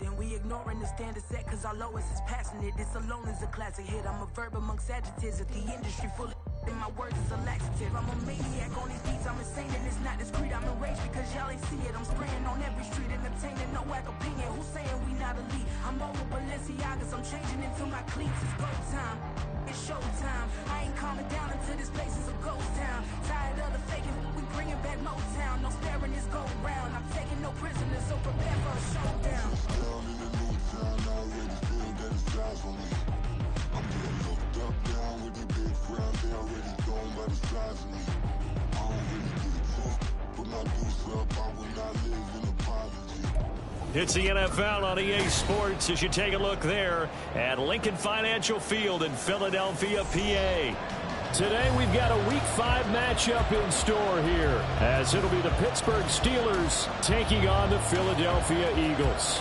Then we ignoring the standard set cause our lowest is passionate. This alone is a classic hit. I'm a verb amongst adjectives at the industry full of and my words is a laxative. I'm a maniac on these beats, I'm insane and it's not discreet. I'm enraged because y'all ain't see it. I'm spraying on every street and obtaining no whack opinion. Who's saying we not elite? I'm over Balenciagas, I'm changing into my cleats. It's go time, it's showtime. I ain't calming down until this place is a ghost town. Tired of the faking, we bringing back Motown. No sparing this go round. I'm taking no prisoners, so prepare for a showdown. Down in the new town, I already feel that it's time for me. I'm getting looked up, down with the big crowd. They already gone by the size of me. I don't really get a talk, but my deuce up, I will not live in apology. It's the NFL on EA Sports as you take a look there at Lincoln Financial Field in Philadelphia, PA. Today we've got a Week 5 matchup in store here as it'll be the Pittsburgh Steelers taking on the Philadelphia Eagles.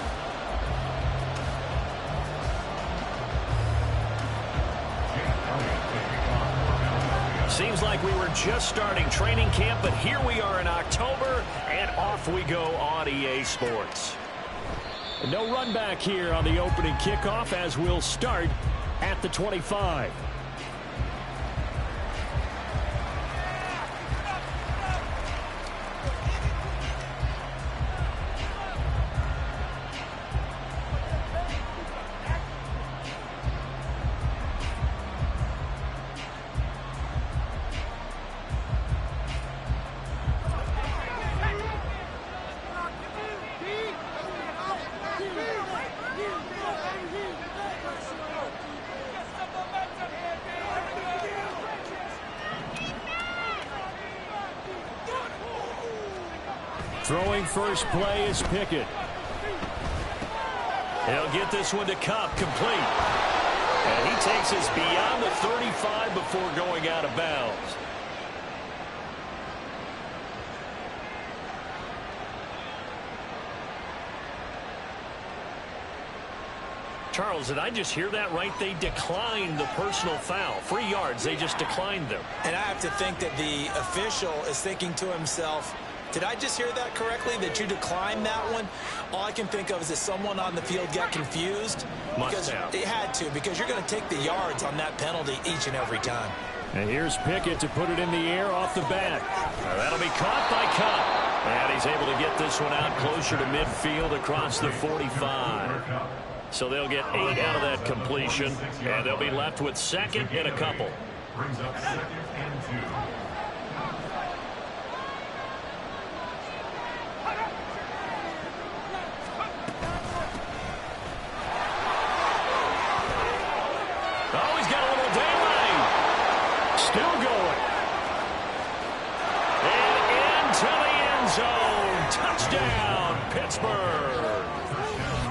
Seems like we were just starting training camp, but here we are in October, and off we go on EA Sports. No run back here on the opening kickoff as we'll start at the 25. Throwing first play is Pickett. He'll get this one to Cup, complete. And he takes us beyond the 35 before going out of bounds. Charles, did I just hear that right? They declined the personal foul. 3 yards, they just declined them. And I have to think that the official is thinking to himself, did I just hear that correctly, that you declined that one? All I can think of is that someone on the field got confused. Must have. It had to, because you're going to take the yards on that penalty each and every time. And here's Pickett to put it in the air off the bat. That'll be caught by Cup. And he's able to get this one out closer to midfield across the 45. So they'll get 8 out of that completion, and they'll be left with second and a couple. Brings up 2nd and 2. Oh, he's got a little daylight. Still going. And into the end zone. Touchdown, Pittsburgh.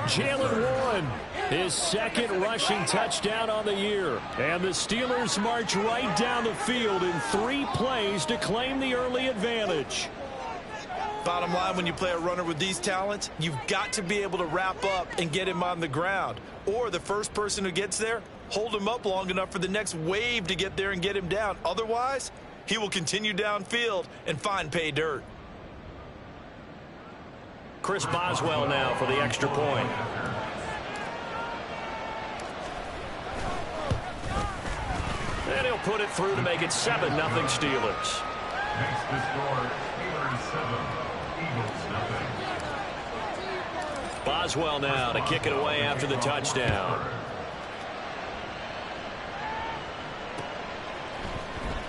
Jalen Warren, his second rushing touchdown on the year. And the Steelers march right down the field in 3 plays to claim the early advantage. Bottom line, when you play a runner with these talents, you've got to be able to wrap up and get him on the ground. Or the first person who gets there, hold him up long enough for the next wave to get there and get him down. Otherwise, he will continue downfield and find pay dirt. Chris Boswell now for the extra point. And he'll put it through to make it 7-0 Steelers. Next to score, Steelers 7, Eagles 0. Boswell now to kick it away after the touchdown.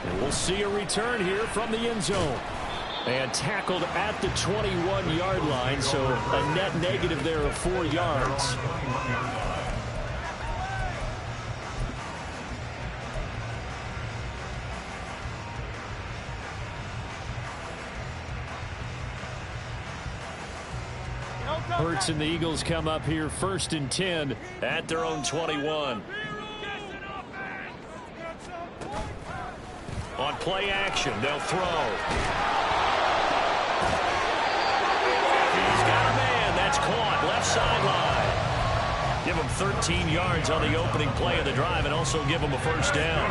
And we'll see a return here from the end zone. And tackled at the 21-yard line, so a net negative there of 4 yards. Hurts and the Eagles come up here 1st and 10 at their own 21. On play action, they'll throw. He's got a man. That's caught. Left sideline. Give him 13 yards on the opening play of the drive and also give him a first down.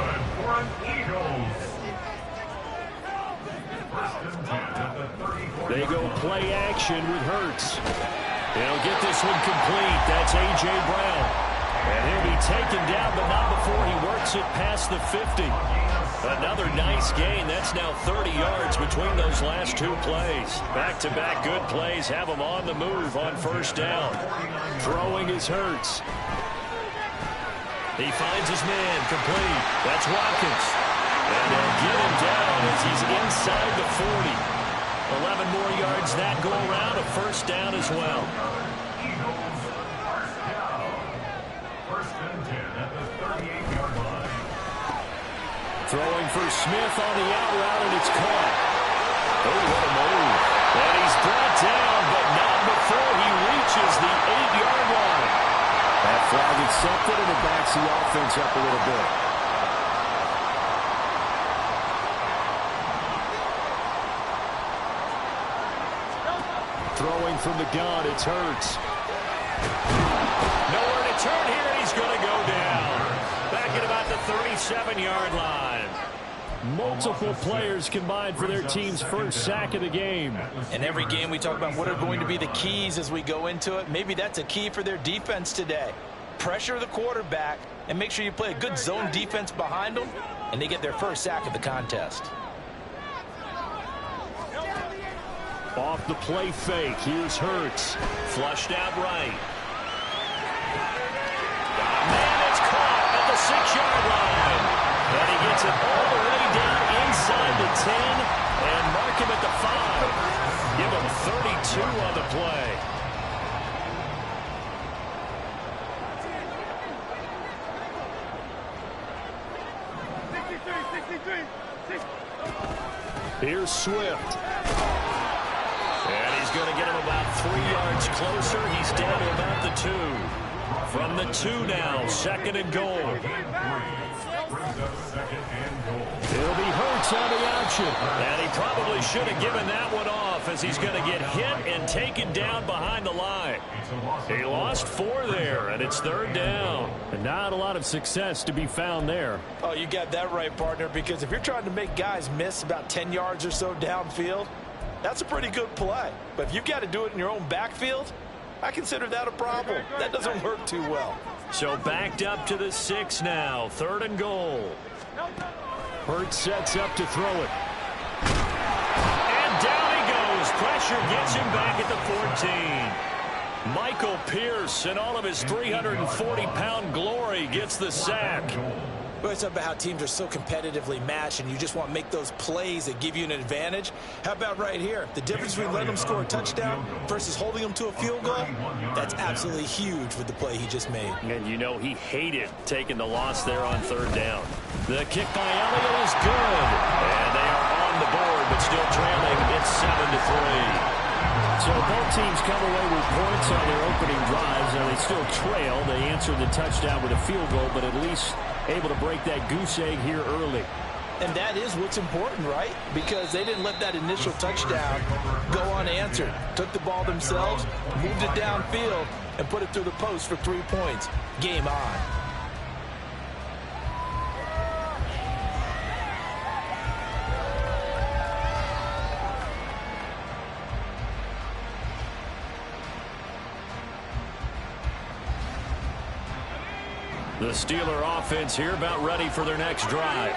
They go play action with Hurts. He'll get this one complete. That's A.J. Brown. And he'll be taken down, but not before he works it past the 50. Another nice gain. That's now 30 yards between those last two plays. Back-to-back good plays have him on the move on first down. Throwing is Hurts. He finds his man complete. That's Watkins. And they'll get him down as he's inside the 40. 11 more yards that go around, a first down as well. First and 10 at the 38-yard line. Throwing for Smith on the out route, and it's caught. Oh, what a move. And he's brought down, but not before he reaches the 8-yard line. That flag accepted, and it backs the offense up a little bit. Throwing from the gun, it's Hurts. Nowhere to turn here, and he's going to go down. Back at about the 37-yard line. Multiple players combined for their team's first sack of the game. In every game we talk about what are going to be the keys as we go into it. Maybe that's a key for their defense today. Pressure the quarterback and make sure you play a good zone defense behind them, and they get their first sack of the contest. Off the play fake, here's Hurts. Flushed out right. Man, it's caught at the 6-yard line. And he gets it all the way down inside the 10 and mark him at the 5. Give him 32 on the play. Here's Swift. And he's going to get him about 3 yards closer. He's down to about the 2. From the 2 now, second and goal. It'll be Hurts on the option. And he probably should have given that one off as he's going to get hit and taken down behind the line. He lost 4 there, and it's third down. And not a lot of success to be found there. Oh, you got that right, partner, because if you're trying to make guys miss about 10 yards or so downfield, that's a pretty good play. But if you've got to do it in your own backfield, I consider that a problem. That doesn't work too well. So backed up to the 6 now. Third and goal. Hurts sets up to throw it. And down he goes. Pressure gets him back at the 14. Michael Pierce, in all of his 340-pound glory, gets the sack. Well, it's about how teams are so competitively matched, and you just want to make those plays that give you an advantage. How about right here? The difference between letting them score a touchdown versus holding them to a field goal, that's absolutely huge with the play he just made. And you know he hated taking the loss there on third down. The kick by Elliott is good. And they are on the board, but still trailing. It's 7-3. So both teams come away with points on their opening drives, and they still trail. They answered the touchdown with a field goal, but at least able to break that goose egg here early. And that is what's important, right? Because they didn't let that initial touchdown go unanswered. Took the ball themselves, moved it downfield, and put it through the post for 3 points. Game on. The Steeler offense here about ready for their next drive.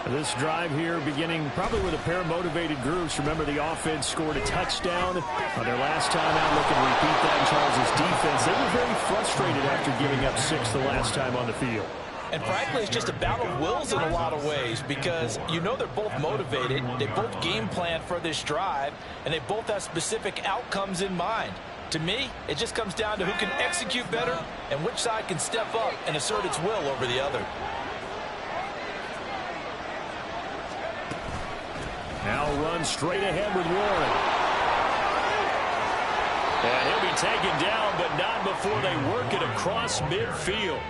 This drive here beginning probably with a pair of motivated groups. Remember, the offense scored a touchdown on their last time out. Looking to repeat that in Charles' defense. They were very frustrated after giving up 6 the last time on the field. And frankly, it's just a battle of wills in a lot of ways, because you know they're both motivated. They both game plan for this drive, and they both have specific outcomes in mind. To me, it just comes down to who can execute better and which side can step up and assert its will over the other. Now run straight ahead with Warren. And he'll be taken down, but not before they work it across midfield.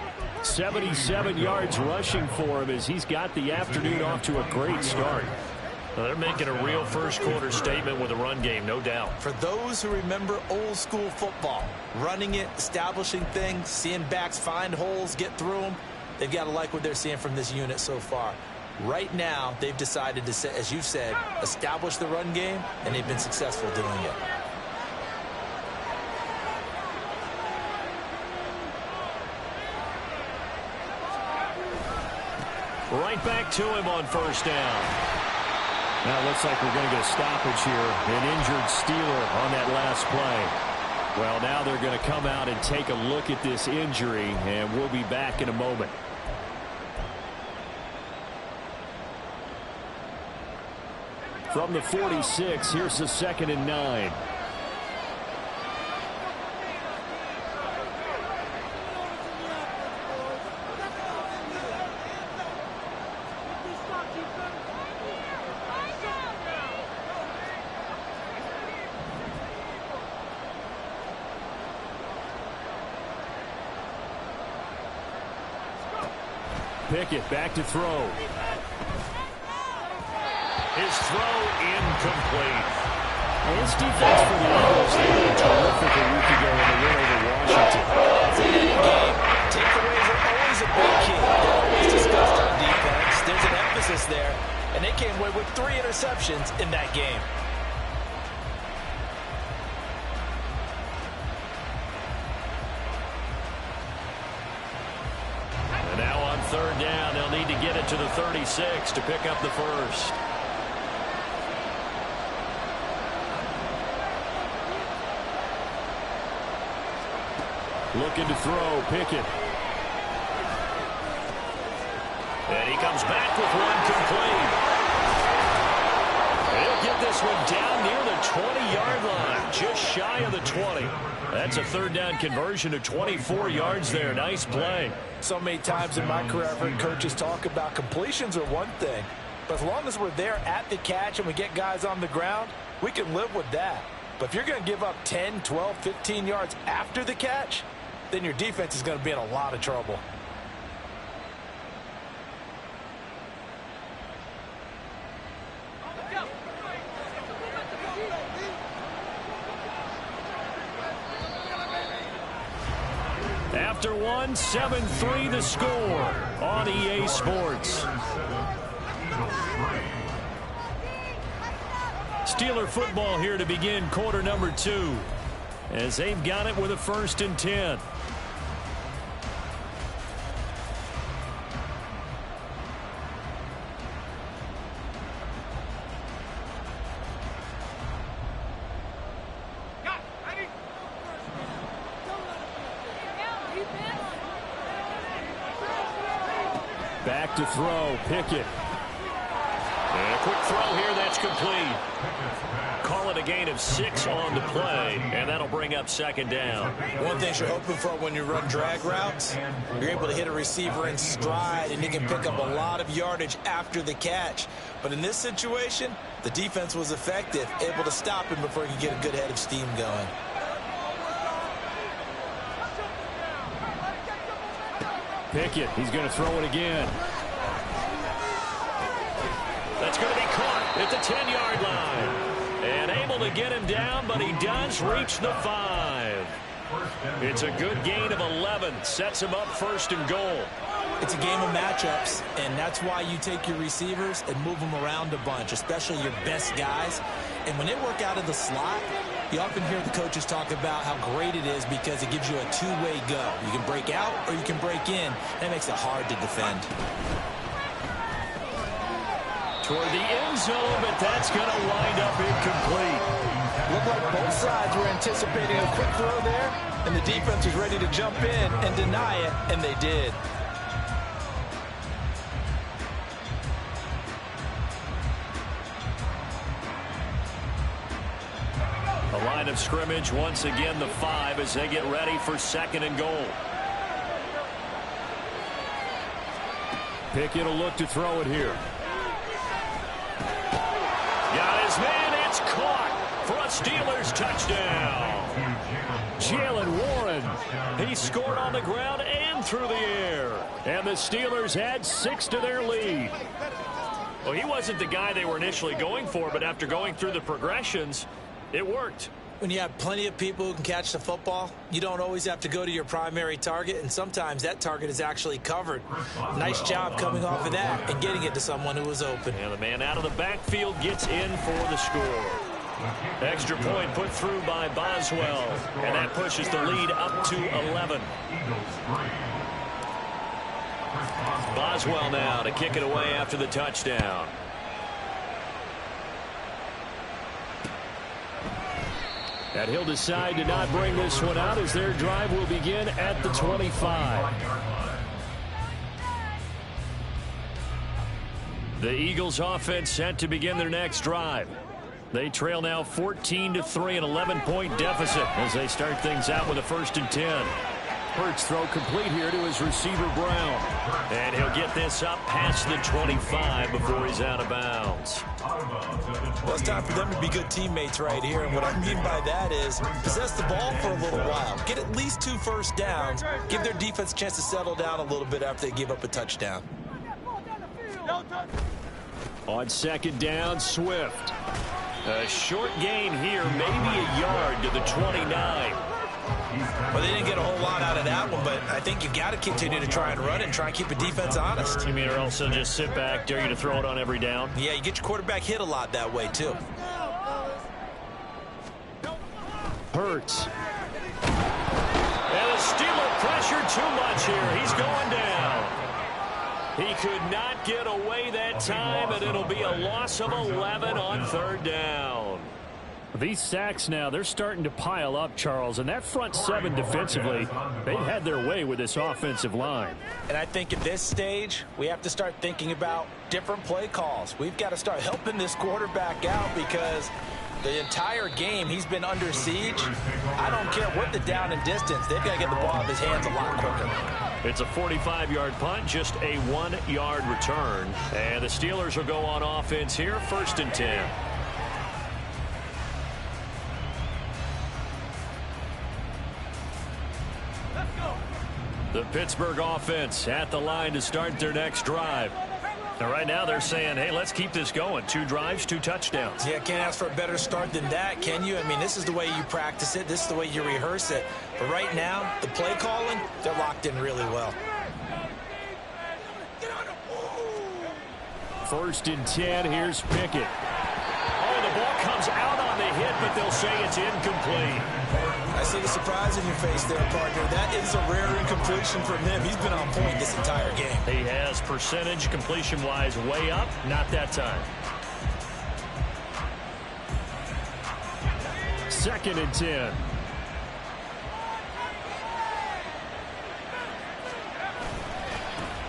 77 yards rushing for him as he's got the afternoon off to a great start. Well, they're making a real first-quarter statement with a run game, no doubt. For those who remember old-school football, running it, establishing things, seeing backs find holes, get through them, they've got to like what they're seeing from this unit so far. Right now, they've decided to, as you said, establish the run game, and they've been successful doing it. Right back to him on first down. Now it looks like we're going to get a stoppage here. An injured Steeler on that last play. Well, now they're going to come out and take a look at this injury, and we'll be back in a moment. From the 46, here's the 2nd and 9. Pickett back to throw. His throw incomplete. Well, this defense for the Eagles, they were terrific a week ago in the win over Washington. It's an any game. Takeaways are always a big key. They're always discussed on defense. There's an emphasis there, and they came away with 3 interceptions in that game. And now on 3rd down, they'll need to get it to the 36 to pick up the first. Looking to throw, Pickett. And he comes back with one complete. He'll get this one down near the 20-yard line, just shy of the 20. That's a 3rd down conversion of 24 yards there. Nice play. So many times in my career, I've heard coaches talk about completions are one thing, but as long as we're there at the catch and we get guys on the ground, we can live with that. But if you're going to give up 10, 12, 15 yards after the catch, then your defense is going to be in a lot of trouble. After one, 7-3 the score on EA Sports. Steeler football here to begin quarter number 2, as they've got it with a 1st and 10. Back to throw, Pickett. And a quick throw here, that's complete. Call it a gain of 6 on the play, and that'll bring up 2nd down. One thing you're hoping for when you run drag routes, you're able to hit a receiver in stride, and you can pick up a lot of yardage after the catch. But in this situation, the defense was effective, able to stop him before he could get a good head of steam going. Pickett, he's going to throw it again. That's going to be caught at the 10-yard line. And able to get him down, but he does reach the 5. It's a good gain of 11. Sets him up 1st and goal. It's a game of matchups, and that's why you take your receivers and move them around a bunch, especially your best guys. And when they work out of the slot, you often hear the coaches talk about how great it is because it gives you a two-way go. You can break out or you can break in. That makes it hard to defend. Toward the end zone, but that's going to wind up incomplete. Looked like both sides were anticipating a quick throw there, and the defense was ready to jump in and deny it, and they did. The line of scrimmage, once again, the 5 as they get ready for 2nd and goal. Pickett will look to throw it here. Got his man, it's caught for a Steelers touchdown. Jalen Warren, he scored on the ground and through the air. And the Steelers had 6 to their lead. Well, he wasn't the guy they were initially going for, but after going through the progressions, it worked. When you have plenty of people who can catch the football, you don't always have to go to your primary target, and sometimes that target is actually covered. Nice job coming off of that and getting it to someone who was open. And the man out of the backfield gets in for the score. Extra point put through by Boswell, and that pushes the lead up to 11. Boswell now to kick it away after the touchdown. And he'll decide to not bring this one out as their drive will begin at the 25. The Eagles offense set to begin their next drive. They trail now 14-3, an 11-point deficit as they start things out with a 1st and 10. Hurts throw complete here to his receiver Brown. And he'll get this up past the 25 before he's out of bounds. Well, it's time for them to be good teammates right here. And what I mean by that is possess the ball for a little while. Get at least 2 first downs. Give their defense a chance to settle down a little bit after they give up a touchdown. On 2nd down, Swift. A short gain here, maybe a yard to the 29. Well, they didn't get a whole lot out of that one, but I think you got to continue to try and run and try and keep the defense honest. You mean or also just sit back, dare you to throw it on every down? Yeah, you get your quarterback hit a lot that way, too. Hurts. And the Steeler pressure too much here. He's going down. He could not get away that time, and it'll be a loss of 11 on 3rd down. These sacks now, they're starting to pile up, Charles, and that front 7 defensively, they've had their way with this offensive line. And I think at this stage, we have to start thinking about different play calls. We've got to start helping this quarterback out because the entire game he's been under siege. I don't care what the down and distance, they've got to get the ball out of his hands a lot quicker. It's a 45-yard punt, just a 1-yard return. And the Steelers will go on offense here, 1st and 10. The Pittsburgh offense at the line to start their next drive. And right now they're saying, hey, let's keep this going. 2 drives, 2 touchdowns. Yeah, can't ask for a better start than that, can you? I mean, this is the way you practice it. This is the way you rehearse it. But right now, the play calling, they're locked in really well. 1st and 10, here's Pickett. Oh, the ball comes out on the hit, but they'll say it's incomplete. I see the surprise in your face there, partner. That is a rare incompletion from him. He's been on point this entire game. He has percentage completion-wise way up, not that time. 2nd and 10.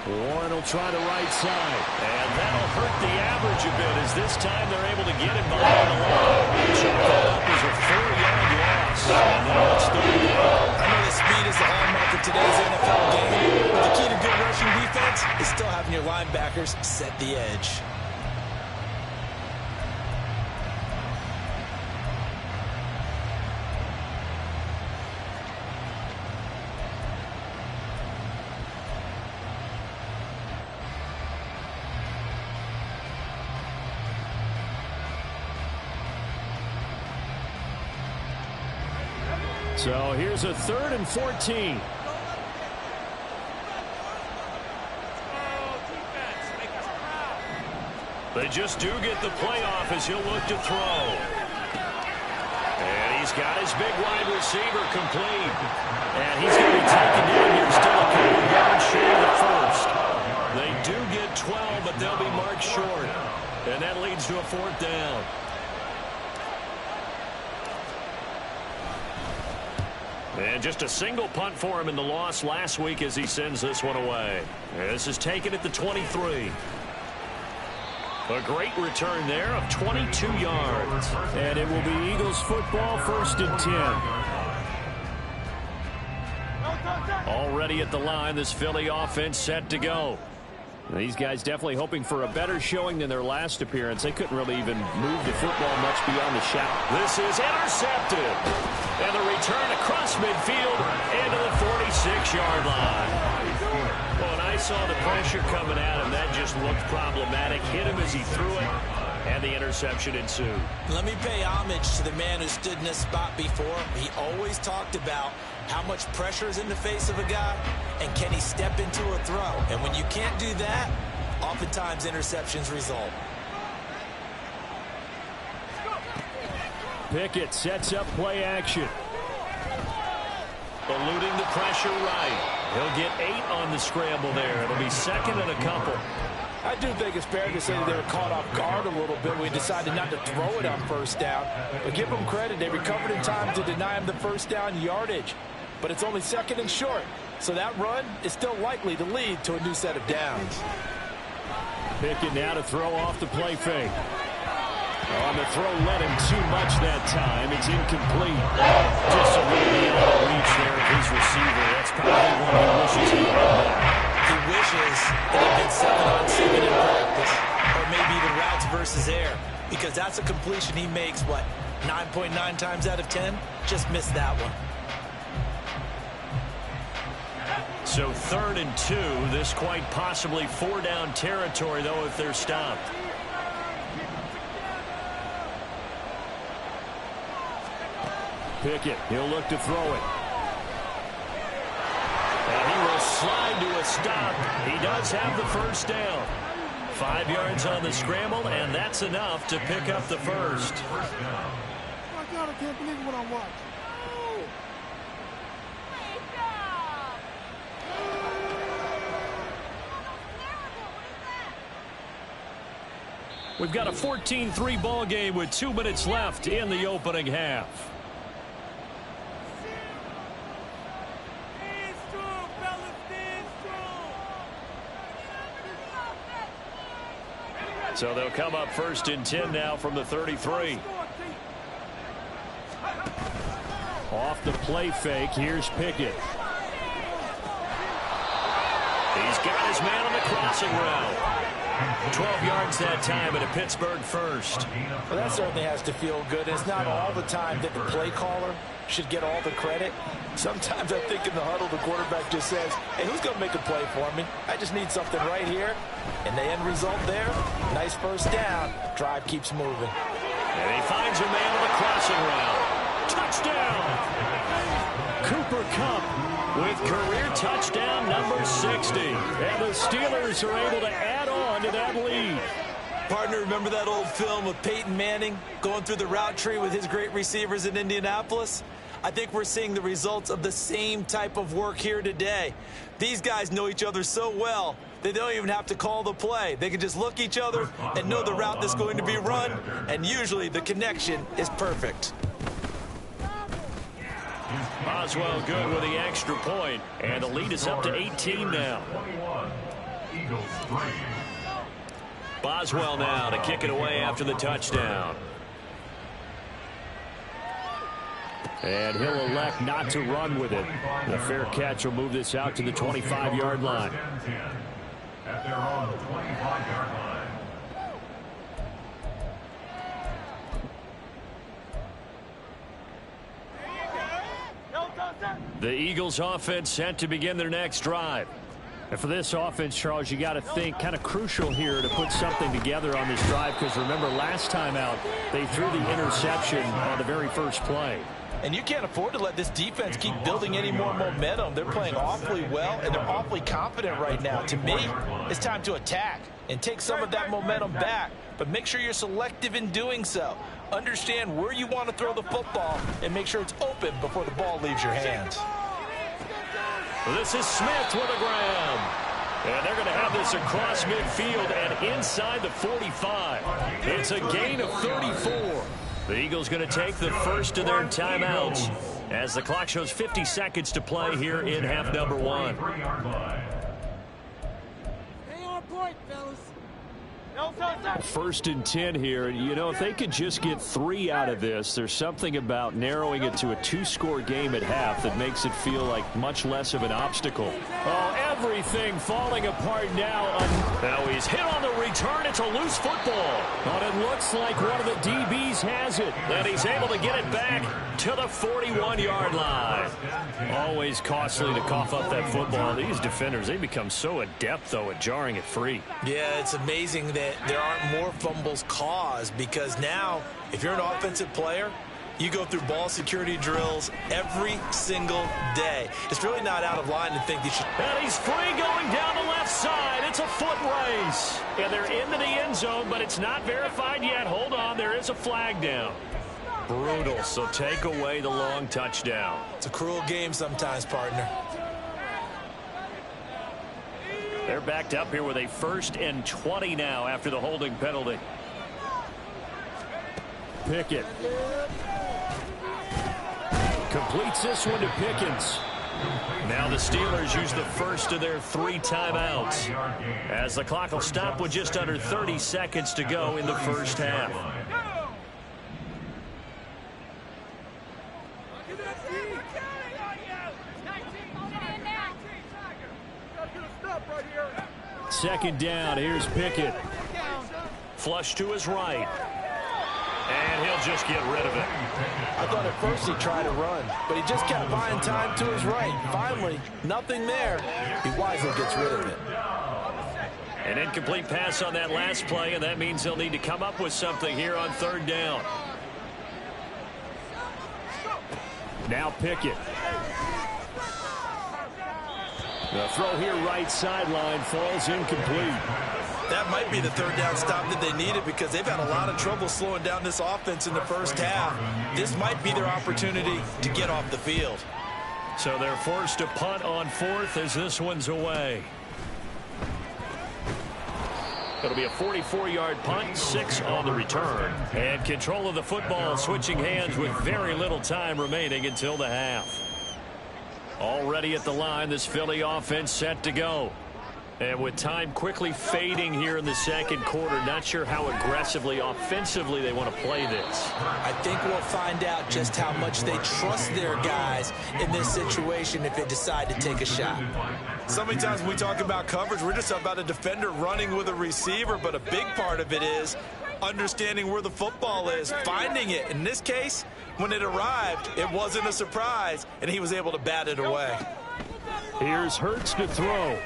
Warren will try the right side. And that'll hurt the average a bit as this time they're able to get it behind the line. Chalk that up as a 4-yard loss. And now it's 3rd down. I know that speed is the hallmark of today's NFL game, but the key to good rushing defense is still having your linebackers set the edge. So here's a 3rd and 14. They just do get the playoff as he'll look to throw. And he's got his big wide receiver complete. And he's going to be taken down here still a couple yards short of the 1st. They do get 12, but they'll be marked short. And that leads to a 4th down. And just a single punt for him in the loss last week as he sends this one away. This is taken at the 23. A great return there of 22 yards. And it will be Eagles football, 1st and 10. Already at the line, this Philly offense set to go. These guys definitely hoping for a better showing than their last appearance. They couldn't really even move the football much beyond the shot. This is intercepted. And the return across midfield into the 46-yard line. Well, when I saw the pressure coming at him, that just looked problematic. Hit him as he threw it, and the interception ensued. Let me pay homage to the man who stood in this spot before. He always talked about how much pressure is in the face of a guy, and can he step into a throw? And when you can't do that, oftentimes interceptions result. Pickett sets up play action. Eluding the pressure right. He'll get 8 on the scramble there. It'll be second and a couple. I do think it's fair to say that they were caught off guard a little bit. We decided not to throw it on first down. But give them credit. They recovered in time to deny him the first down yardage. But it's only second and short. So that run is still likely to lead to a new set of downs. Pickett now to throw off the play fake. On the throw, let him too much that time. It's incomplete. Just a little beyond the reach there of his receiver. That's probably one he wishes he had back. He wishes it had been 7-on-7 in practice, or maybe even routes versus air, because that's a completion he makes, what, 9.9 times out of 10? Just missed that one. So 3rd and 2. This quite possibly 4-down territory, though, if they're stopped. Pickett, he'll look to throw it. And he will slide to a stop. He does have the first down. 5 yards on the scramble, and that's enough to pick up the first. Oh my God, I can't believe what I'm watching. We've got a 14-3 ball game with 2 minutes left in the opening half. So they'll come up 1st and 10 now from the 33. Off the play fake, here's Pickett. He's got his man on the crossing route. 12 yards that time and a Pittsburgh first. Well, that certainly has to feel good. It's not all the time that the play caller should get all the credit. Sometimes I think in the huddle the quarterback just says, hey, who's going to make a play for me? I just need something right here. And the end result there, nice first down. Drive keeps moving. And he finds a man on the crossing route. Touchdown! Cooper Kupp with career touchdown number 60. And the Steelers are able to add on to that lead. Partner, remember that old film of Peyton Manning going through the route tree with his great receivers in Indianapolis? I think we're seeing the results of the same type of work here today. These guys know each other so well, they don't even have to call the play. They can just look each other and know the route that's going to be run, and usually the connection is perfect. Boswell good with the extra point, and the lead is up to 18 now. Boswell now to kick it away after the touchdown. And he'll elect not to run with it. The fair catch will move this out to the 25-yard line. At their own 25-yard line. The Eagles offense set to begin their next drive. And for this offense, Charles, you got to think kind of crucial here to put something together on this drive, because remember last time out they threw the interception on the very first play. And you can't afford to let this defense keep building any more momentum. They're playing awfully well, and they're awfully confident right now. To me, it's time to attack and take some of that momentum back, but make sure you're selective in doing so. Understand where you want to throw the football and make sure it's open before the ball leaves your hands. This is Smith with a grab. And they're going to have this across midfield and inside the 45. It's a gain of 34. The Eagles going to take the first of their timeouts as the clock shows 50 seconds to play here in half number 1. Stay on point, fellas. 1st and 10 here. You know, if they could just get 3 out of this, there's something about narrowing it to a 2-score game at half that makes it feel like much less of an obstacle. Oh, everything falling apart now. Now he's hit on the return. It's a loose football. But it looks like one of the DBs has it. And he's able to get it back to the 41-yard line. Always costly to cough up that football. These defenders, they become so adept, though, at jarring it free. Yeah, it's amazing that there aren't more fumbles caused, because now if you're an offensive player, you go through ball security drills every single day. It's really not out of line to think you should. And he's free going down the left side. It's a foot race. And they're into the end zone, but it's not verified yet. Hold on, there is a flag down. Brutal, so take away the long touchdown. It's a cruel game sometimes, partner. They're backed up here with a 1st and 20 now after the holding penalty. Pickett completes this one to Pickens. Now the Steelers use the first of their 3 timeouts as the clock will stop with just under 30 seconds to go in the first half. Second down, here's Pickett. Flush to his right. And he'll just get rid of it. I thought at first he tried to run, but he just kept buying time to his right. Finally, nothing there. He wisely gets rid of it. An incomplete pass on that last play, and that means they'll need to come up with something here on 3rd down. Now Pickett. The throw here right sideline falls incomplete. That might be the 3rd down stop that they needed because they've had a lot of trouble slowing down this offense in the first half. This might be their opportunity to get off the field. So they're forced to punt on 4th as this one's away. It'll be a 44-yard punt, 6 on the return. And control of the football switching hands with very little time remaining until the half. Already at the line, this Philly offense set to go. And with time quickly fading here in the second quarter, not sure how aggressively, offensively they want to play this. I think we'll find out just how much they trust their guys in this situation if they decide to take a shot. So many times when we talk about coverage, we're just about a defender running with a receiver, but a big part of it is understanding where the football is, finding it. In this case, when it arrived, it wasn't a surprise, and he was able to bat it away. Here's Hurts to throw.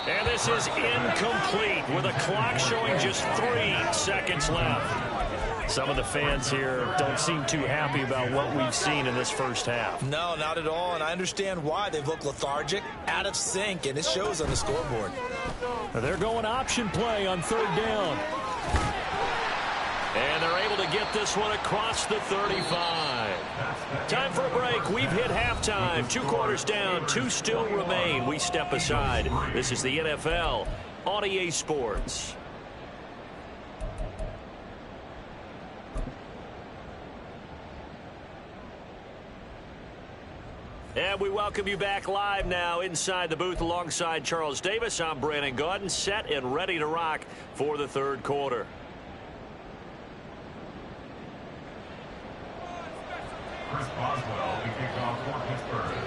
And this is incomplete with a clock showing just 3 seconds left. Some of the fans here don't seem too happy about what we've seen in this first half. No, not at all, and I understand why. They've looked lethargic, out of sync, and it shows on the scoreboard. They're going option play on 3rd down. And they're able to get this one across the 35. Time for a break. We've hit halftime. 2 quarters down, 2 still remain. We step aside. This is the NFL on EA Sports. And we welcome you back live now inside the booth alongside Charles Davis. I'm Brandon Gaudin, set and ready to rock for the 3rd quarter. Chris Boswell, the kickoff for Pittsburgh.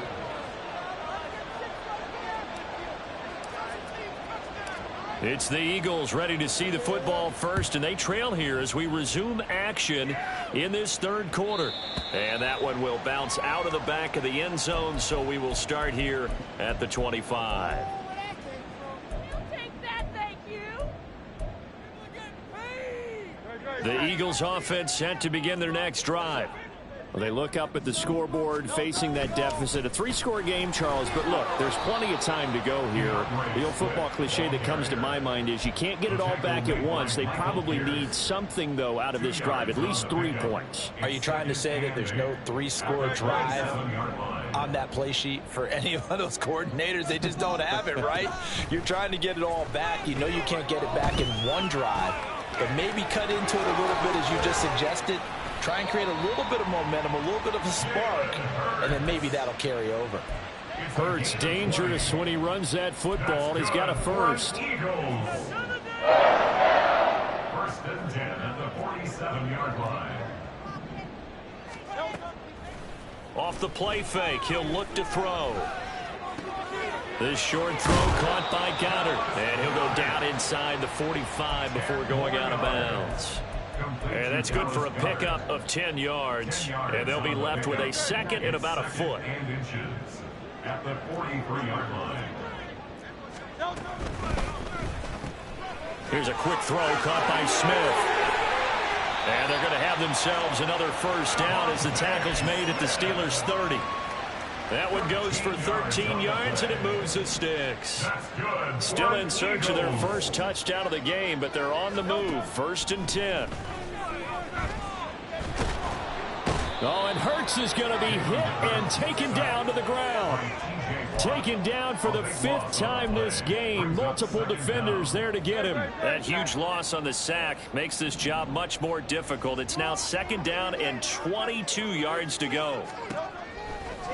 It's the Eagles ready to see the football first, and they trail here as we resume action in this 3rd quarter. And that one will bounce out of the back of the end zone, so we will start here at the 25. The Eagles offense set to begin their next drive. Well, they look up at the scoreboard facing that deficit. A 3-score game, Charles, but look, there's plenty of time to go here. The old football cliche that comes to my mind is you can't get it all back at once. They probably need something, though, out of this drive, at least 3 points. Are you trying to say that there's no 3-score drive on that play sheet for any of those coordinators? They just don't have it, right? You're trying to get it all back. You know you can't get it back in 1 drive, but maybe cut into it a little bit as you just suggested. Try and create a little bit of momentum, a little bit of a spark, and then maybe that'll carry over. Hurts dangerous when he runs that football. He's got a first. 1st and 10 at the 47-yard line. Off the play fake, he'll look to throw. This short throw caught by Goddard, and he'll go down inside the 45 before going out of bounds. And that's good for a pickup of 10 yards. And they'll be left with a 2nd and about a foot. At the 43-yard line. Here's a quick throw caught by Smith. And they're going to have themselves another 1st down as the tackle's made at the Steelers' 30. That one goes for 13 yards, and it moves the sticks. Still in search of their first touchdown of the game, but they're on the move. 1st and 10. Oh, and Hurts is going to be hit and taken down to the ground. Taken down for the 5th time this game. Multiple defenders there to get him. That huge loss on the sack makes this job much more difficult. It's now 2nd down and 22 yards to go.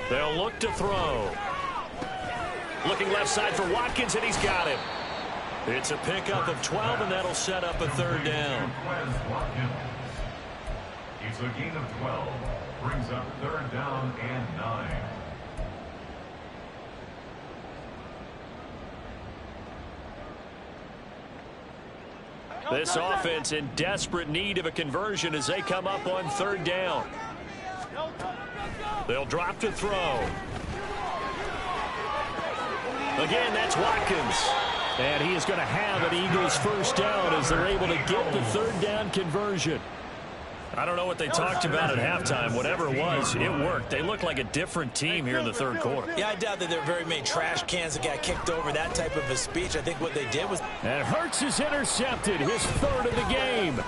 They'll look to throw. Looking left side for Watkins, and he's got him. It's a pickup of 12, and that'll set up a 3rd down. It's a gain of 12. Brings up 3rd down and 9. This offense in desperate need of a conversion as they come up on 3rd down. They'll drop to throw. Again, that's Watkins. And he is going to have an Eagles 1st down as they're able to get the 3rd down conversion. I don't know what they talked about at halftime. Whatever it was, it worked. They look like a different team here in the 3rd quarter. Yeah, I doubt that there are very many trash cans that got kicked over, that type of a speech. I think what they did was... And Hurts is intercepted, his 3rd of the game.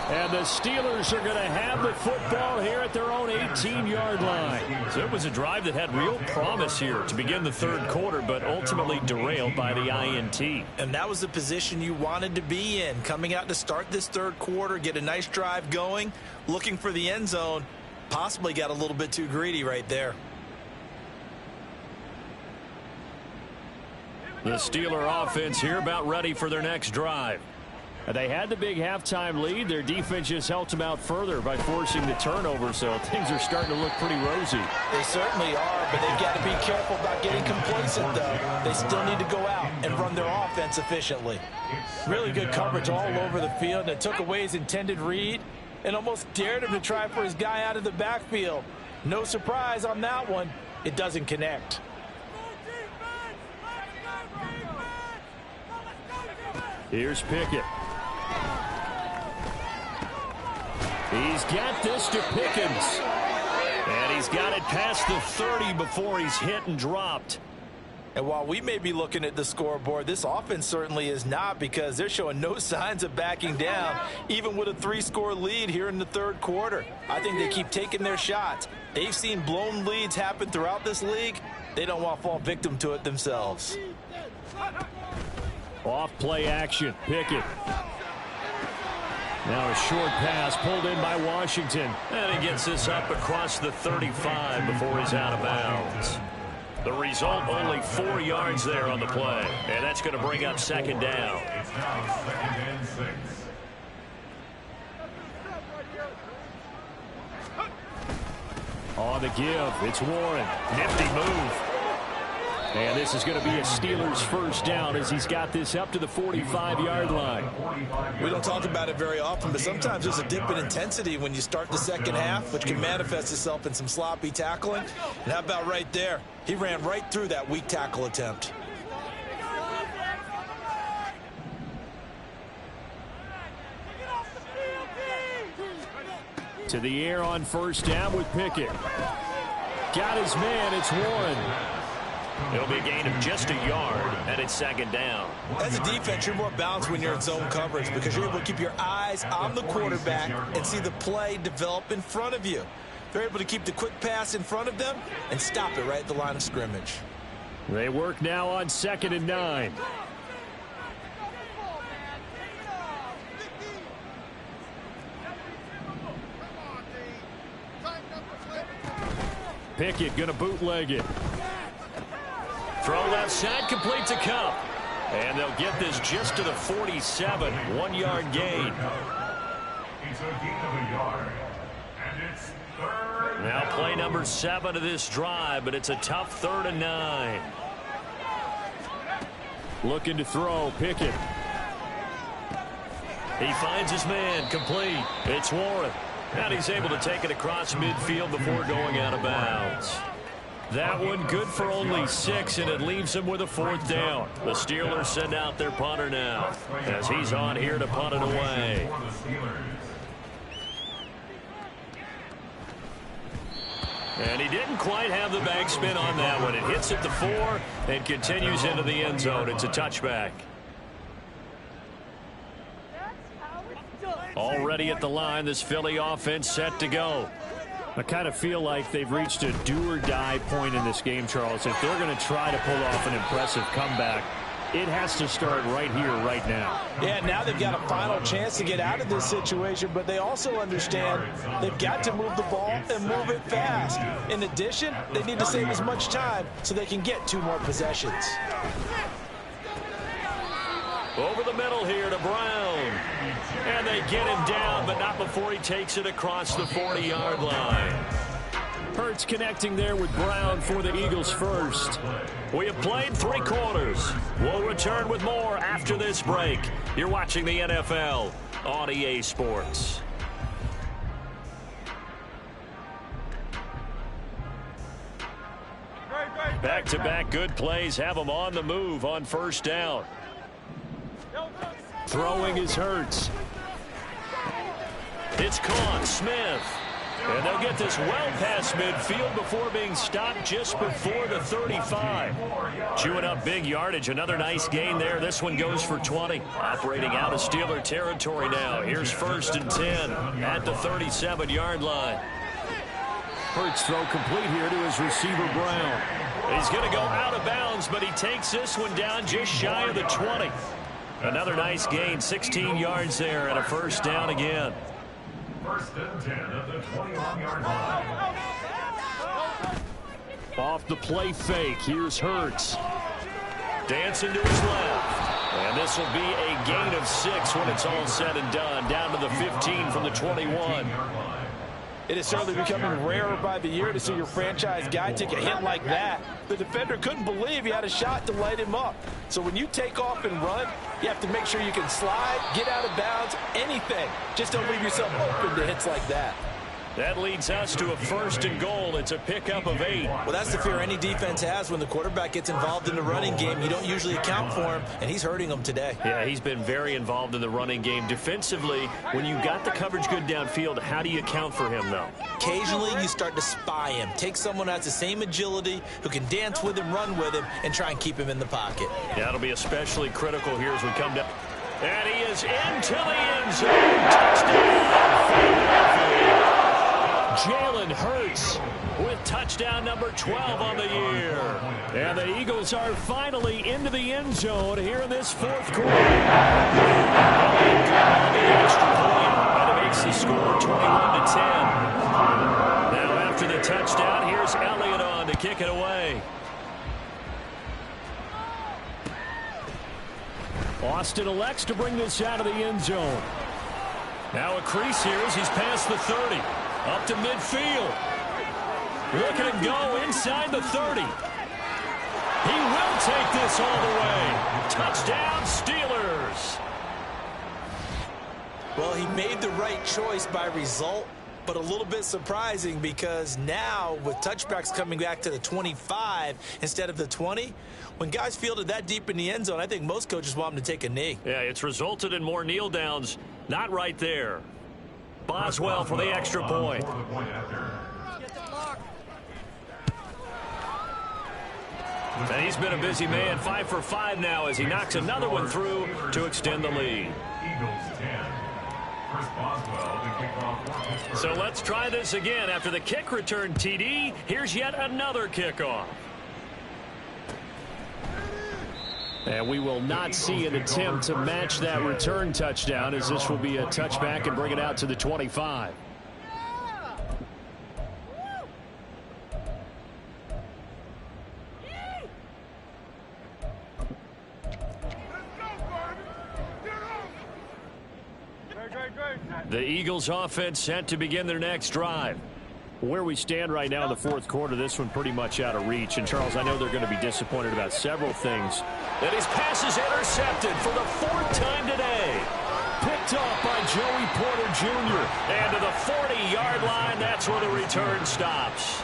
And the Steelers are going to have the football here at their own 18-yard line. So it was a drive that had real promise here to begin the 3rd quarter, but ultimately derailed by the INT. And that was the position you wanted to be in, coming out to start this 3rd quarter, get a nice drive going, looking for the end zone. Possibly got a little bit too greedy right there. The Steeler offense here about ready for their next drive. They had the big halftime lead. Their defense just helped them out further by forcing the turnover, so things are starting to look pretty rosy. They certainly are, but they've got to be careful about getting complacent, though. They still need to go out and run their offense efficiently. Really good coverage all over the field, and it took away his intended read and almost dared him to try for his guy out of the backfield. No surprise on that one. It doesn't connect. Here's Pickett. He's got this to Pickens. And he's got it past the 30 before he's hit and dropped. And while we may be looking at the scoreboard, this offense certainly is not, because they're showing no signs of backing down, even with a 3-score lead here in the 3rd quarter. I think they keep taking their shots. They've seen blown leads happen throughout this league. They don't want to fall victim to it themselves. Off play action. Pickett. Now a short pass pulled in by Washington. And he gets this up across the 35 before he's out of bounds. The result, only 4 yards there on the play. And that's going to bring up 2nd down. It's now 2nd and 6. On the give, it's Warren. Nifty move. And this is going to be a Steelers 1st down as he's got this up to the 45-yard line. We don't talk about it very often, but sometimes there's a dip in intensity when you start the 2nd half, which can manifest itself in some sloppy tackling. And how about right there? He ran right through that weak tackle attempt. To the air on 1st down with Pickett. Got his man, it's Warren. It'll be a gain of just a yard, and it's 2nd down. As a defense, you're more balanced when you're in zone coverage because you're able to keep your eyes on the quarterback and see the play develop in front of you. They're able to keep the quick pass in front of them and stop it right at the line of scrimmage. They work now on 2nd and 9. Pickett going to bootleg it. Throw left side, complete to Cup. And they'll get this just to the 47, 1-yard gain. It's a gain of a yard. And it's 3rd. Now play number 7 of this drive, but it's a tough 3rd and 9. Looking to throw, Pickett. He finds his man, complete. It's Warren. And he's able to take it across midfield before going out of bounds. That one good for only 6, and it leaves him with a 4th down. The Steelers send out their punter now as he's on here to punt it away. And he didn't quite have the backspin on that one. It hits at the 4 and continues into the end zone. It's a touchback. That's how it's done. Already at the line, this Philly offense set to go. I kind of feel like they've reached a do-or-die point in this game, Charles. If they're going to try to pull off an impressive comeback, it has to start right here, right now. Yeah, now they've got a final chance to get out of this situation, but they also understand they've got to move the ball and move it fast. In addition, they need to save as much time so they can get 2 more possessions. Over the middle here to Brown. And they get him down, but not before he takes it across the 40-yard line. Hurts connecting there with Brown for the Eagles first. We have played 3 quarters. We'll return with more after this break. You're watching the NFL on EA Sports. Back-to-back good plays have them on the move on first down. Throwing is Hurts. It's caught. Smith. And they'll get this well past midfield before being stopped just before the 35. Chewing up big yardage. Another nice gain there. This one goes for 20. Operating out of Steeler territory now. Here's 1st and 10 at the 37-yard line. Hurts throw complete here to his receiver, Brown. He's going to go out of bounds, but he takes this one down just shy of the 20. Another nice gain, 16 yards there, and a first down again. 1st and 10 at the 21-yard line. Off the play fake, here's Hurts. Dancing to his left. And this will be a gain of 6 when it's all said and done. Down to the 15 from the 21. It is certainly becoming rarer by the year to see your franchise guy take a hit like that. The defender couldn't believe he had a shot to light him up. So when you take off and run, you have to make sure you can slide, get out of bounds, anything. Just don't leave yourself open to hits like that. That leads us to a 1st and goal. It's a pickup of 8. Well, that's the fear any defense has when the quarterback gets involved in the running game. You don't usually account for him, and he's hurting them today. Yeah, he's been very involved in the running game. Defensively, when you got the coverage good downfield, how do you account for him, though? Occasionally, you start to spy him. Take someone who has the same agility, who can dance with him, run with him, and try and keep him in the pocket. Yeah, that'll be especially critical here as we come down. And he is into the end zone. Touchdown. Jalen Hurts with touchdown number 12 on the year. And the Eagles are finally into the end zone here in this 4th quarter. The extra point, and it makes the score 21-10. Now after the touchdown, here's Elliott on to kick it away. Austin elects to bring this out of the end zone. Now a crease here as he's past the 30. Up to midfield. Look at him go inside the 30. He will take this all the way. Touchdown, Steelers. Well, he made the right choice by result, but a little bit surprising because now with touchbacks coming back to the 25 instead of the 20, when guys fielded that deep in the end zone, I think most coaches want them to take a knee. Yeah, it's resulted in more kneel downs. Not right there. Boswell for the extra point. And he's been a busy man, 5 for 5 now as he knocks another one through to extend the lead. So let's try this again. After the kick return TD, here's yet another kickoff. And we will not see an attempt to match that return touchdown as this will be a touchback and bring it out to the 25. The Eagles offense set to begin their next drive. Where we stand right now in the 4th quarter, this one pretty much out of reach. And, Charles, I know they're going to be disappointed about several things. And his pass is intercepted for the 4th time today. Picked off by Joey Porter Jr. And to the 40-yard line, that's where the return stops.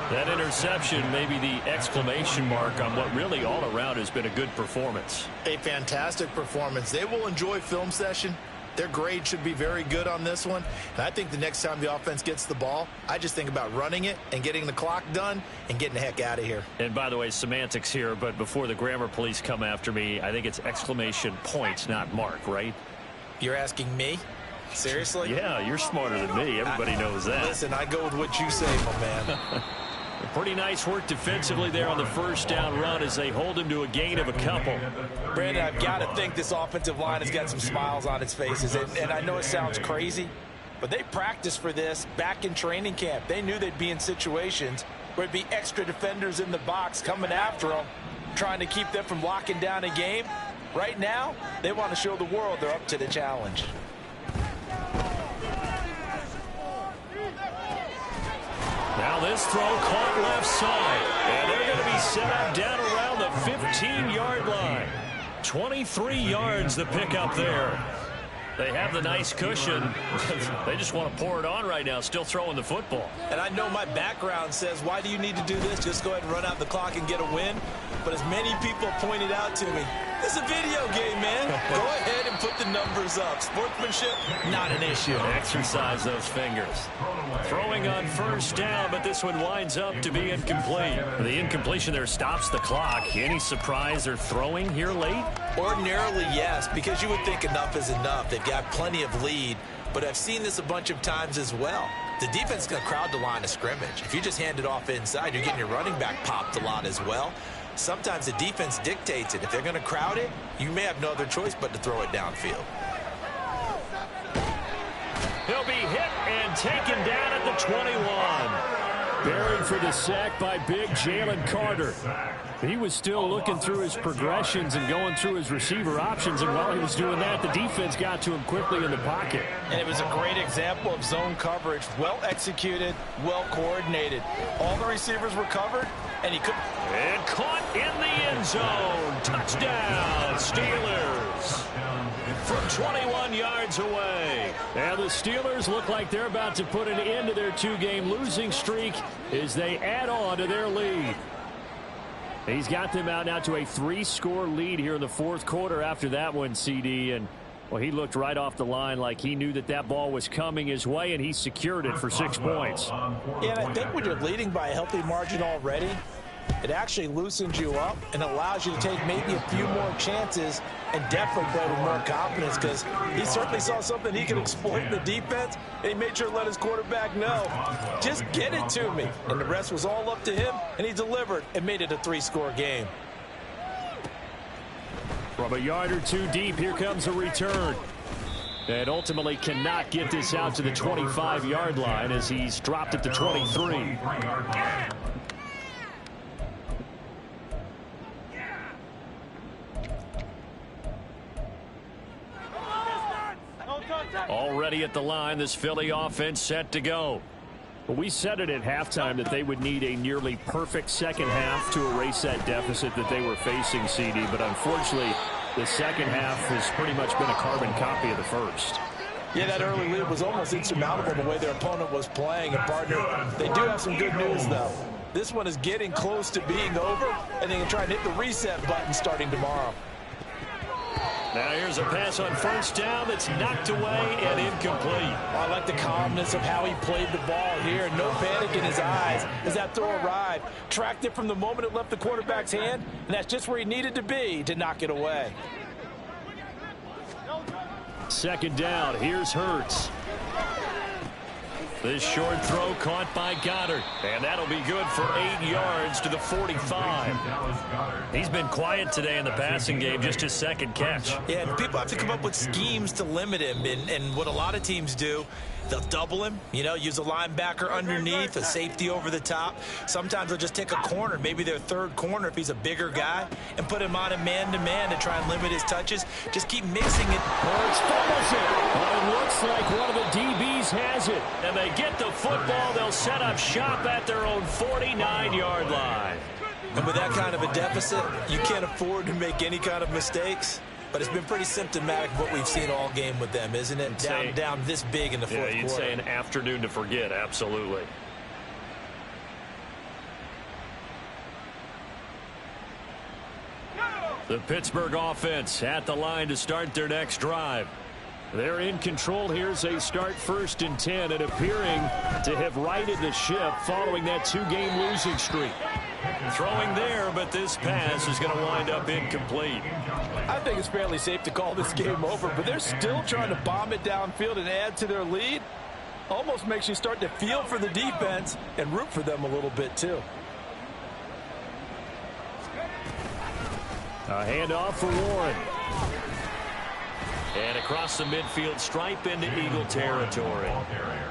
That interception may be the exclamation mark on what really all around has been a good performance. A fantastic performance. They will enjoy film session. Their grade should be very good on this one. And I think the next time the offense gets the ball, I just think about running it and getting the clock done and getting the heck out of here. And by the way, semantics here, but before the grammar police come after me, I think it's exclamation point, not mark, right? You're asking me? Seriously? Yeah, you're smarter than me. Everybody knows that. Listen, I go with what you say, my man. Pretty nice work defensively there on the first down run as they hold him to a gain of a couple. Brandon, I've got to think this offensive line has got some smiles on its faces. And I know it sounds crazy, but they practiced for this back in training camp. They knew they'd be in situations where there'd be extra defenders in the box coming after them, trying to keep them from locking down a game. Right now, they want to show the world they're up to the challenge. Now this throw caught left side, and they're going to be set up down around the 15-yard line. 23 yards the pickup there. They have the nice cushion. They just want to pour it on right now, still throwing the football. And I know my background says, why do you need to do this? Just go ahead and run out the clock and get a win. But as many people pointed out to me, it's a video game, man. Go ahead and put the numbers up. Sportsmanship, not an issue. Exercise those fingers. Throwing on first down, but this one winds up to be incomplete. The incompletion there stops the clock. Any surprise they're throwing here late? Ordinarily, yes, because you would think enough is enough. They've got plenty of lead, but I've seen this a bunch of times as well. The defense is going to crowd the line of scrimmage. If you just hand it off inside, you're getting your running back popped a lot as well. Sometimes the defense dictates it. If they're going to crowd it, you may have no other choice but to throw it downfield. He'll be hit and taken down at the 21. Buried for the sack by big Jalen Carter. He was still looking through his progressions and going through his receiver options, and while he was doing that, the defense got to him quickly in the pocket. And it was a great example of zone coverage. Well executed, well coordinated. All the receivers were covered, and he couldn't. And caught in the end zone. Touchdown, Steelers. From 21 yards away. And the Steelers look like they're about to put an end to their two-game losing streak as they add on to their lead. He's got them out now to a 3-score lead here in the fourth quarter after that one, CD. And, well, he looked right off the line like he knew that that ball was coming his way, and he secured it for 6 points. Yeah, and I think when you're leading by a healthy margin already, it actually loosens you up and allows you to take maybe a few more chances and definitely play with more confidence, because he certainly saw something he could exploit in the defense, and he made sure to let his quarterback know, just get it to me. And the rest was all up to him, and he delivered and made it a 3-score game. From a yard or two deep, here comes a return. And ultimately cannot get this out to the 25-yard line as he's dropped it to 23. Already at the line, this Philly offense set to go. But we said it at halftime that they would need a nearly perfect second half to erase that deficit that they were facing, CD. But unfortunately, the second half has pretty much been a carbon copy of the first. Yeah, that early lead was almost insurmountable the way their opponent was playing. And, partner, they do have some good news, though. This one is getting close to being over, and they can try and hit the reset button starting tomorrow. Now here's a pass on first down that's knocked away and incomplete. I like the calmness of how he played the ball here. No panic in his eyes as that throw arrived. Tracked it from the moment it left the quarterback's hand, and that's just where he needed to be to knock it away. Second down, here's Hurts. This short throw caught by Goddard, and that'll be good for 8 yards to the 45. He's been quiet today in the passing game, just his second catch. Yeah, and people have to come up with schemes to limit him, and what a lot of teams do, they'll double him, use a linebacker underneath, a safety over the top. Sometimes they'll just take a corner, maybe their third corner if he's a bigger guy, and put him on a man-to-man to try and limit his touches. Just keep mixing it. Hurts fumbles it. But it looks like one of the DBs has it. And they get the football. They'll set up shop at their own 49-yard line. And with that kind of a deficit, you can't afford to make any kind of mistakes. But it's been pretty symptomatic of what we've seen all game with them, isn't it? Down this big in the fourth quarter. Yeah, you'd say an afternoon to forget, absolutely. The Pittsburgh offense at the line to start their next drive. They're in control here as they start 1st and 10 and appearing to have righted the ship following that 2-game losing streak. Throwing there, but this pass is going to wind up incomplete. I think it's fairly safe to call this game over, but they're still trying to bomb it downfield and add to their lead. Almost makes you start to feel for the defense and root for them a little bit, too. A handoff for Warren. And across the midfield stripe into Eagle territory.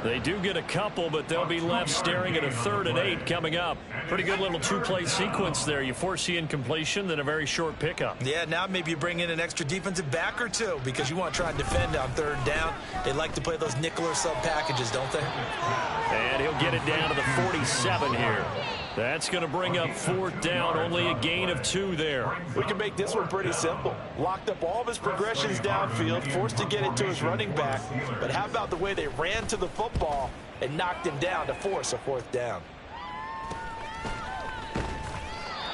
They do get a couple, but they'll be left staring at a 3rd and 8 coming up. Pretty good little two-play sequence there. You force the incompletion, then a very short pickup. Yeah, now maybe you bring in an extra defensive back or two because you want to try and defend on 3rd down. They like to play those nickel or sub packages, don't they? And he'll get it down to the 47 here. That's going to bring up 4th down. Only a gain of 2 there. We can make this one pretty simple. Locked up all of his progressions downfield, forced to get it to his running back. But how about the way they ran to the football and knocked him down to force a 4th down?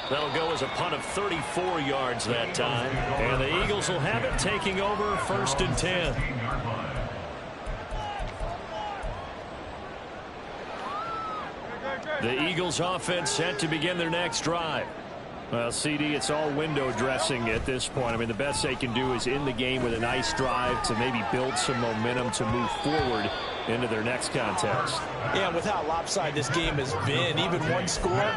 That'll go as a punt of 34 yards that time. And the Eagles will have it, taking over 1st and 10. The Eagles offense set to begin their next drive. Well, CD, it's all window dressing at this point. I mean, the best they can do is in the game with a nice drive to maybe build some momentum to move forward into their next contest. Yeah, with how lopsided this game has been, even one score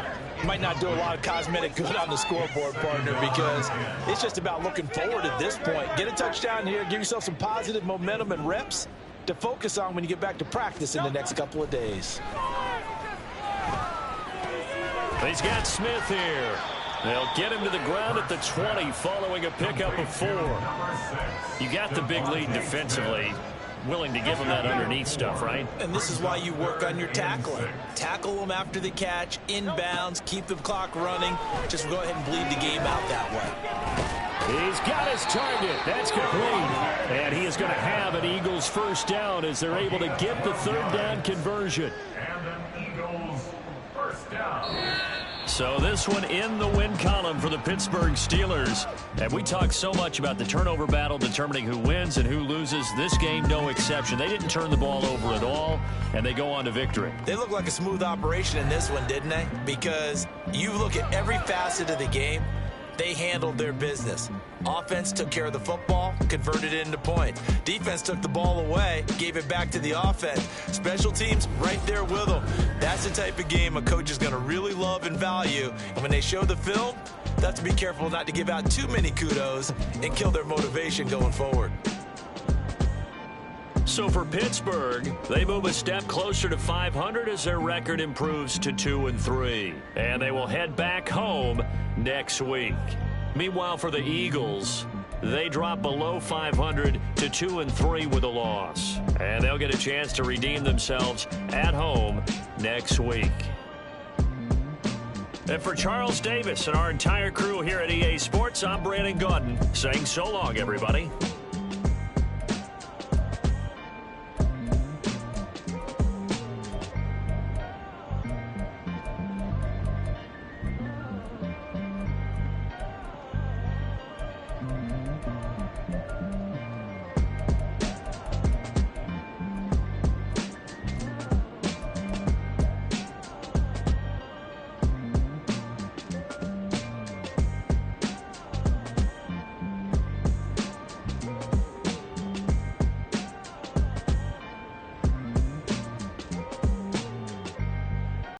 might not do a lot of cosmetic good on the scoreboard, partner, because it's just about looking forward at this point. Get a touchdown here, give yourself some positive momentum and reps to focus on when you get back to practice in the next couple of days. He's got Smith here. They'll get him to the ground at the 20 following a pickup of 4. You got the big lead defensively. Willing to give him that underneath stuff, right? And this is why you work on your tackling. Tackle them after the catch, inbounds, keep the clock running. Just go ahead and bleed the game out that way. He's got his target. That's complete. And he is going to have an Eagles 1st down as they're able to get the 3rd down conversion. And an Eagles 1st down. So this one in the win column for the Pittsburgh Steelers. And we talk so much about the turnover battle determining who wins and who loses. This game, no exception. They didn't turn the ball over at all, and they go on to victory. They look like a smooth operation in this one, didn't they? Because you look at every facet of the game, they handled their business. Offense took care of the football, converted it into points. Defense took the ball away, gave it back to the offense. Special teams right there with them. That's the type of game a coach is going to really love and value. And when they show the film, they have to be careful not to give out too many kudos and kill their motivation going forward. So for Pittsburgh, they move a step closer to 500 as their record improves to 2-3. And they will head back home next week. Meanwhile, for the Eagles, they drop below 500 to 2-3 with a loss. And they'll get a chance to redeem themselves at home next week. And for Charles Davis and our entire crew here at EA Sports, I'm Brandon Gaudin saying so long, everybody.